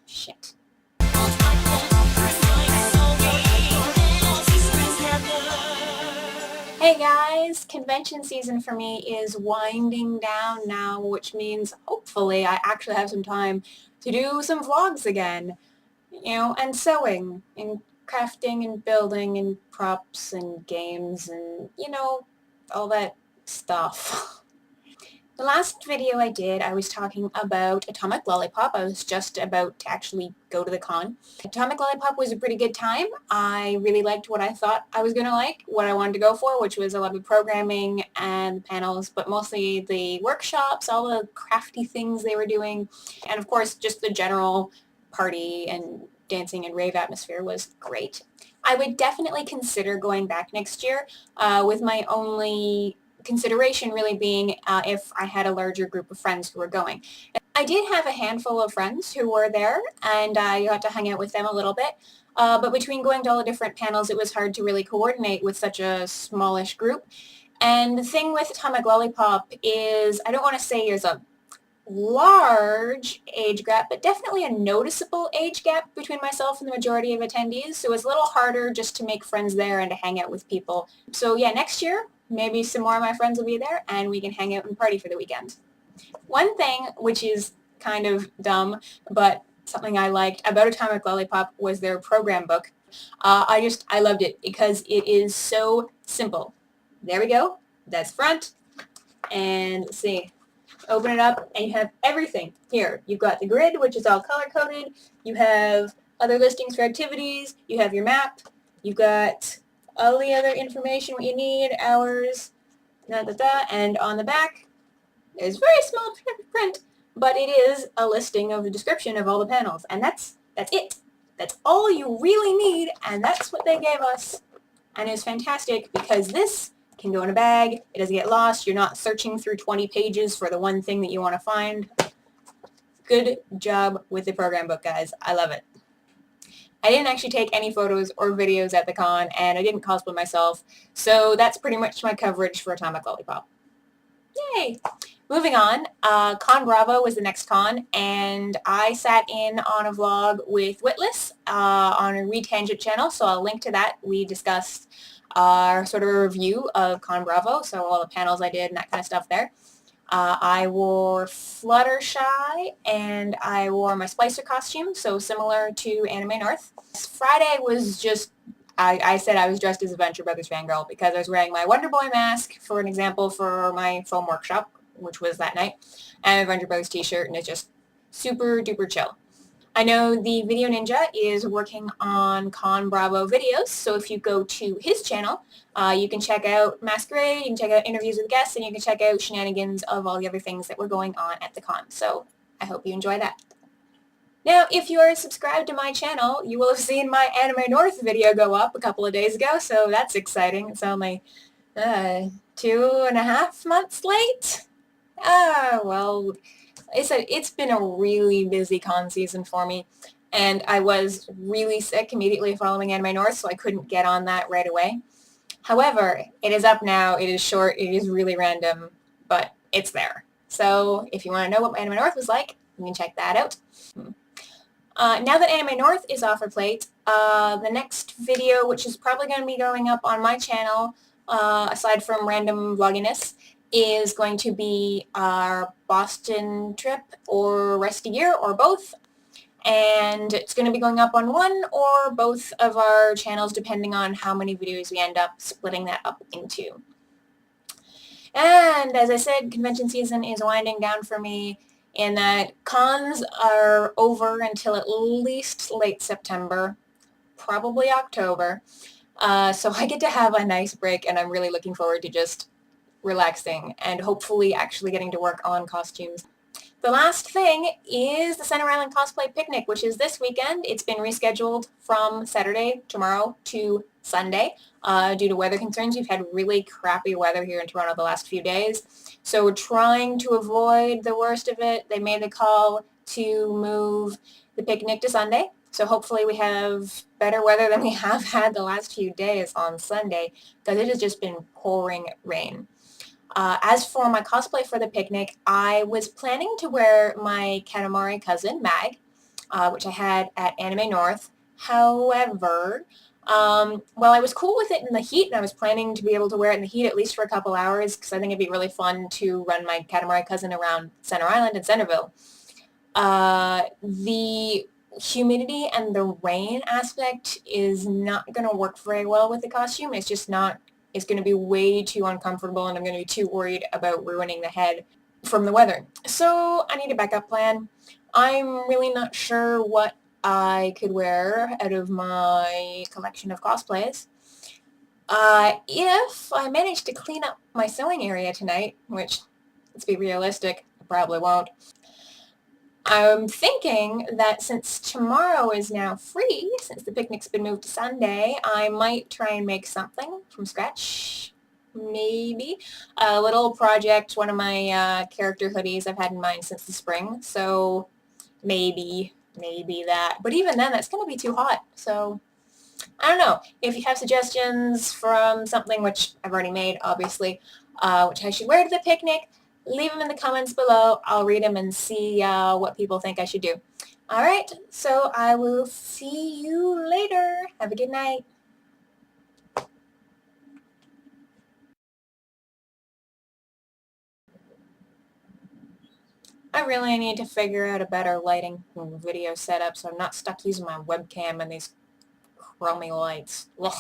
Shit. Hey guys, convention season for me is winding down now, which means hopefully I actually have some time to do some vlogs again, and sewing and crafting and building and props and games and, all that stuff. The last video I did, I was talking about Atomic Lollipop. I was just about to actually go to the con. Atomic Lollipop was a pretty good time. I really liked what I thought I was going to like, what I wanted to go for, which was a lot of programming and panels, but mostly the workshops, all the crafty things they were doing, and of course just the general party and dancing and rave atmosphere was great. I would definitely consider going back next year, with my only consideration really being if I had a larger group of friends who were going. I did have a handful of friends who were there, and I got to hang out with them a little bit, but between going to all the different panels, it was hard to really coordinate with such a smallish group. And the thing with Atomic Lollipop is, I don't want to say there's a large age gap, but definitely a noticeable age gap between myself and the majority of attendees, so it's a little harder just to make friends there and to hang out with people. So yeah, next year, maybe some more of my friends will be there and we can hang out and party for the weekend. One thing, which is kind of dumb, but something I liked about Atomic Lollipop was their program book. I loved it because it is so simple. There we go. That's front. And let's see. Open it up and you have everything here. You've got the grid, which is all color-coded. You have other listings for activities. You have your map. You've got all the other information, what you need, hours, and on the back, there's very small print, but it is a listing of the description of all the panels, and that's it. That's all you really need, and that's what they gave us, and it's fantastic because this can go in a bag, it doesn't get lost, you're not searching through 20 pages for the one thing that you want to find. Good job with the program book, guys. I love it. I didn't actually take any photos or videos at the con, and I didn't cosplay myself, so that's pretty much my coverage for Atomic Lollipop. Yay! Moving on, Con Bravo was the next con, and I sat in on a vlog with Witless on a Retangent channel, so I'll link to that. We discussed our sort of a review of Con Bravo, so all the panels I did and that kind of stuff there. I wore Fluttershy, and I wore my Splicer costume, so similar to Anime North. Friday was just, I said I was dressed as a Venture Brothers fangirl because I was wearing my Wonder Boy mask, for an example, for my foam workshop, which was that night, and a Venture Brothers t-shirt, and it's just super duper chill. I know the Video Ninja is working on Con Bravo videos, so if you go to his channel, you can check out Masquerade, you can check out interviews with guests, and you can check out shenanigans of all the other things that were going on at the con. So I hope you enjoy that. Now, if you are subscribed to my channel, you will have seen my Anime North video go up a couple of days ago, so that's exciting. It's only 2.5 months late. Well, it's been a really busy con season for me, and I was really sick immediately following Anime North, so I couldn't get on that right away. However, it is up now, it is short, it is really random, but it's there. So if you want to know what Anime North was like, you can check that out. Now that Anime North is off our plate, the next video, which is probably going to be going up on my channel, aside from random vlogginess, is going to be our Boston trip or rest a year or both, and it's going to be going up on one or both of our channels depending on how many videos we end up splitting that up into. And as I said, convention season is winding down for me in that cons are over until at least late September, probably October, so I get to have a nice break, and I'm really looking forward to just relaxing and hopefully actually getting to work on costumes. The last thing is the Center Island Cosplay Picnic, which is this weekend. It's been rescheduled from Saturday, tomorrow, to Sunday due to weather concerns. We've had really crappy weather here in Toronto the last few days, so we're trying to avoid the worst of it. They made the call to move the picnic to Sunday, so hopefully we have better weather than we have had the last few days on Sunday, because it has just been pouring rain. As for my cosplay for the picnic, I was planning to wear my Katamari cousin, Mag, which I had at Anime North. However, well, I was cool with it in the heat, and I was planning to be able to wear it in the heat at least for a couple hours, because I think it'd be really fun to run my Katamari cousin around Center Island and Centerville. The humidity and the rain aspect is not going to work very well with the costume. It's just not, it's going to be way too uncomfortable, and I'm going to be too worried about ruining the head from the weather. So I need a backup plan. I'm really not sure what I could wear out of my collection of cosplays. If I manage to clean up my sewing area tonight, which, let's be realistic, I probably won't, I'm thinking that since tomorrow is now free, since the picnic's been moved to Sunday, I might try and make something from scratch. Maybe. A little project, one of my character hoodies I've had in mind since the spring, so maybe that. But even then, that's going to be too hot, so I don't know. If you have suggestions from something, which I've already made, obviously, which I should wear to the picnic, leave them in the comments below. I'll read them and see what people think I should do. Alright, so I will see you later. Have a good night. I really need to figure out a better lighting video setup so I'm not stuck using my webcam and these chromy lights. Ugh.